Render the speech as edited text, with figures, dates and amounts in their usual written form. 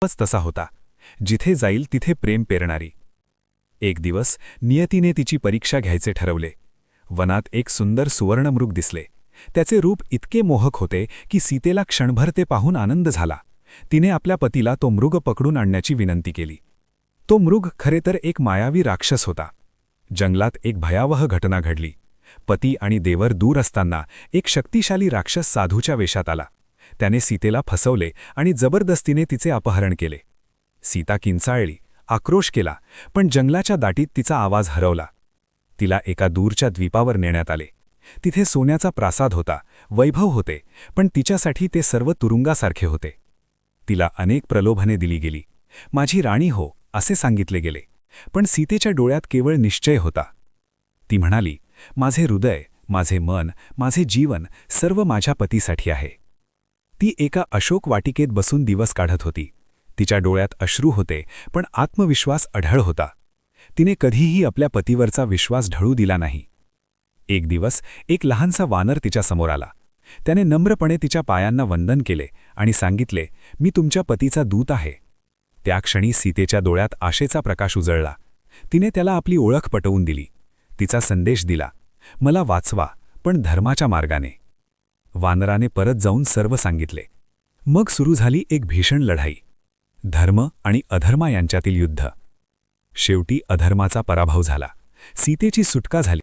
तसा होता, जिथे जाईल तिथे प्रेम पेरणारी. एक दिवस नियतीने तिची परीक्षा घ्यायचे ठरवले. वनात एक सुंदर सुवर्णमृग दिसले. त्याचे रूप इतके मोहक होते की सीतेला क्षणभर ते पाहून आनंद झाला. तिने आपल्या पतीला तो मृग पकडून आणण्याची विनंती केली. तो मृग खरे तर एक मायावी राक्षस होता. जंगलात एक भयावह घटना घडली. पती आणि देवर दूर असताना एक शक्तिशाली राक्षस साधूच्या वेशात आला. त्याने सीतेला फसवले आणि जबरदस्तीने तिचे अपहरण केले. सीता किंचाळली, आक्रोश केला, पण जंगलाच्या दाटीत तिचा आवाज हरवला. तिला एका दूरच्या द्वीपावर नेण्यात आले. तिथे सोन्याचा प्रासाद होता, वैभव होते, पण तिच्यासाठी ते सर्व तुरुंगासारखे होते. तिला अनेक प्रलोभने दिली गेली. माझी राणी हो असे सांगितले गेले, पण सीतेच्या डोळ्यात केवळ निश्चय होता. ती म्हणाली, माझे हृदय, माझे मन, माझे जीवन सर्व माझ्या पतीसाठी आहे. ती एका अशोक वाटिकेत बसून दिवस काढत होती. तिच्या डोळ्यात अश्रू होते, पण आत्मविश्वास अढळ होता. तिने कधीही आपल्या पतीवरचा विश्वास ढळू दिला नाही. एक दिवस एक लहानसा वानर तिच्या समोर आला. त्याने नम्रपणे तिच्या पायांना वंदन केले आणि सांगितले, मी तुमच्या पतीचा दूत आहे. त्या क्षणी सीतेच्या डोळ्यात आशेचा प्रकाश उजळला. तिने त्याला आपली ओळख पटवून दिली. तिचा संदेश दिला, मला वाचवा, पण धर्माच्या मार्गाने. वानराने परत जाऊन सर्व सांगितले. मग सुरू झाली एक भीषण लढाई. धर्म आणि अधर्मा यांच्यातील युद्ध. शेवटी अधर्माचा पराभव झाला. सीतेची सुटका झाली.